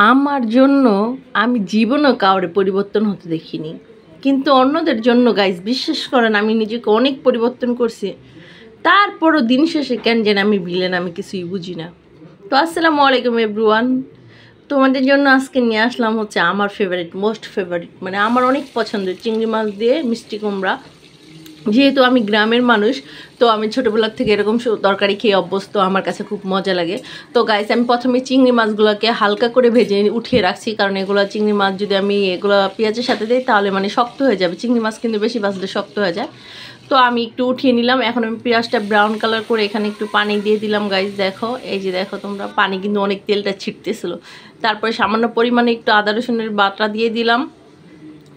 আমার জন্য আমি জীবনেও কাউরে পরিবর্তন হতে দেখিনি, কিন্তু অন্যদের জন্য গাইজ বিশ্বাস করেন আমি নিজেকে অনেক পরিবর্তন করছি। তারপরও দিন শেষে কেন যেন আমি ভিলেন, আমি কিছুই বুঝি না। তো আসসালামু আলাইকুম এভরিওয়ান, তোমাদের জন্য আজকে নিয়ে আসলাম হচ্ছে আমার ফেভারিট, মোস্ট ফেভারিট, মানে আমার অনেক পছন্দের চিংড়ি মাছ দিয়ে মিষ্টি কুমড়া। যেহেতু আমি গ্রামের মানুষ, তো আমি ছোটোবেলার থেকে এরকম তরকারি খেয়ে অভ্যস্ত, আমার কাছে খুব মজা লাগে। তো গাইস, আমি প্রথমে চিংড়ি মাছগুলোকে হালকা করে ভেজে উঠিয়ে রাখছি, কারণ এগুলো চিংড়ি মাছ যদি আমি এগুলো পেঁয়াজের সাথে দিই তাহলে মানে শক্ত হয়ে যাবে। চিংড়ি মাছ কিন্তু বেশি ভাজলে শক্ত হয়ে যায়। তো আমি একটু উঠিয়ে নিলাম। এখন আমি পেঁয়াজটা ব্রাউন কালার করে এখানে একটু পানি দিয়ে দিলাম। গাইস দেখো, এই যে দেখো তোমরা, পানি কিন্তু অনেক তেলটা ছিটতেছিল। তারপরে সামান্য পরিমাণে একটু আদা রসুনের বাটা দিয়ে দিলাম,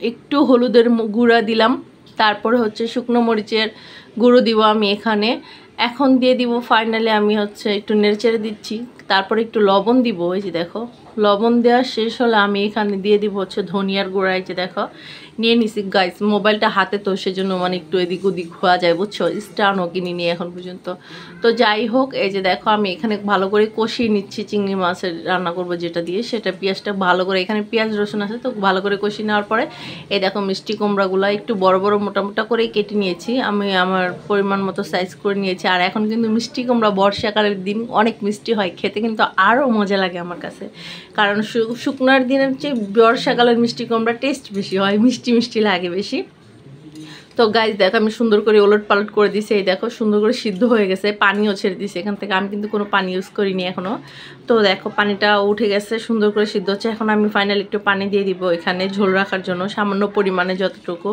একটু হলুদের গুঁড়া দিলাম, তারপরে হচ্ছে শুকনো মরিচের গুঁড়ো দিব আমি এখানে। এখন দিয়ে দিব ফাইনালি আমি হচ্ছে একটু নেড়েচেড়ে দিচ্ছি, তারপরে একটু লবণ দিব। এই যে দেখো, লবণ দেওয়া শেষ হলে আমি এখানে দিয়ে দিব হচ্ছে ধনিয়ার গুঁড়া। এই যে দেখো নিয়ে নিছি গাইস, মোবাইলটা হাতে তো সেজন্য মানে একটু এদিক ওদিক হওয়া যায়, বুঝছো, স্টানও কিনিনি এখন পর্যন্ত। তো যাই হোক, এই যে দেখো আমি এখানে ভালো করে কষিয়ে নিচ্ছি চিংড়ি মাছের রান্না করব যেটা দিয়ে, সেটা পেঁয়াজটা ভালো করে, এখানে পেঁয়াজ রসুন আছে তো ভালো করে কষিয়ে নেওয়ার পরে এই দেখো মিষ্টি কুমড়াগুলো একটু বড় বড় মোটা মোটা করে কেটে নিয়েছি আমি, আমার পরিমাণ মতো সাইজ করে নিয়েছি। আর এখন কিন্তু মিষ্টি কুমড়া বর্ষাকালের দিন অনেক মিষ্টি হয়, খেতে কিন্তু আরও মজা লাগে আমার কাছে, কারণ শুকনার দিনের চেয়ে বর্ষাকালের মিষ্টি কুমড়া টেস্ট বেশি হয়, মিষ্টি মিষ্টি লাগে বেশি। তো গাইজ দেখো আমি সুন্দর করে ওলট পালট করে দিছি। এই দেখো সুন্দর করে সিদ্ধ হয়ে গেছে, পানিও ছেড়ে দিছি এখান থেকে, আমি কিন্তু কোনো পানি ইউজ করিনি এখনও। তো দেখো পানিটা উঠে গেছে, সুন্দর করে সিদ্ধ হচ্ছে। এখন আমি ফাইনালি একটু পানি দিয়ে দিব এখানে ঝোল রাখার জন্য, সামান্য পরিমাণে যতটুকু।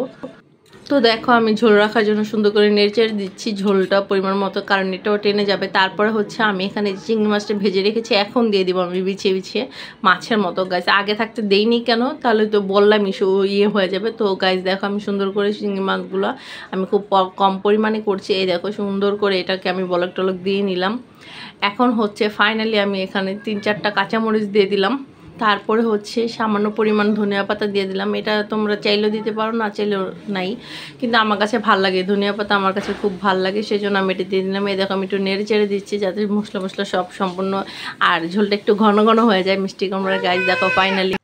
তো দেখো আমি ঝোল রাখার জন্য সুন্দর করে নেড়েচেড়ে দিচ্ছি ঝোলটা পরিমাণ মতো, কারণ এটাও টেনে যাবে। তারপরে হচ্ছে আমি এখানে চিংড়ি মাছটা ভেজে রেখেছি, এখন দিয়ে দিব আমি বিছিয়ে বিছিয়ে মাছের মতো। গাছ আগে থাকতে দেইনি কেন, তাহলে তো বললাম ইয়ে হয়ে যাবে। তো গাছ দেখো আমি সুন্দর করে চিংড়ি মাছগুলো আমি খুব কম পরিমাণে করছি। এই দেখো সুন্দর করে এটাকে আমি বলক টলক দিয়ে নিলাম। এখন হচ্ছে ফাইনালি আমি এখানে 3-4টা কাঁচামরিচ দিয়ে দিলাম, তারপরে হচ্ছে সামান্য পরিমাণ ধনিয়া পাতা দিয়ে দিলাম। এটা তোমরা চাইলেও দিতে পারো, না চাইলেও নাই, কিন্তু আমার কাছে ভাল লাগে, ধনিয়া পাতা আমার কাছে খুব ভাল লাগে, সেই জন্য আমি এটা দিয়ে দিলাম। এই দেখো আমি একটু নেড়ে চেড়ে দিচ্ছি যাতে মশলা মশলা সব সম্পূর্ণ আর ঝোলটা একটু ঘন ঘন হয়ে যায় মিষ্টি কুমড়ার। গাছ দেখো ফাইনালি,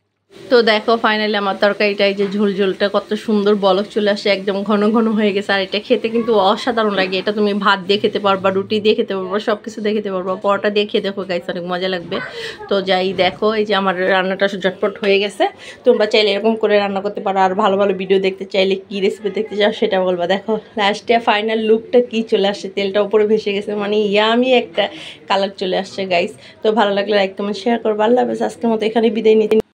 তো দেখো ফাইনালি আমার তরকারিটা এই যে ঝোল ঝোলটা কত সুন্দর বলক চলে আসে, একদম ঘন ঘন হয়ে গেছে। আর এটা খেতে কিন্তু অসাধারণ লাগে, এটা তুমি ভাত দিয়ে খেতে পারবা, রুটি দিয়ে খেতে পারবা, সব কিছু দিয়ে খেতে পারবা, পরোটা দিয়ে খেয়ে দেখো গাইস, অনেক মজা লাগবে। তো যাই দেখো, এই যে আমার রান্নাটা ঝটপট হয়ে গেছে। তোমরা চাইলে এরকম করে রান্না করতে পারো, আর ভালো ভালো ভিডিও দেখতে চাইলে কী রেসিপি দেখতে চাও সেটা বলবা। দেখো লাস্টে ফাইনাল লুকটা কি চলে আসছে, তেলটা উপরে ভেসে গেছে, মানে ইয়ামি একটা কালার চলে আসছে গাইস। তো ভালো লাগলে লাইক কমেন্ট শেয়ার করবো। আল্লাহ হাফেজ, আজকের মতো এখানে বিদায় নিতে।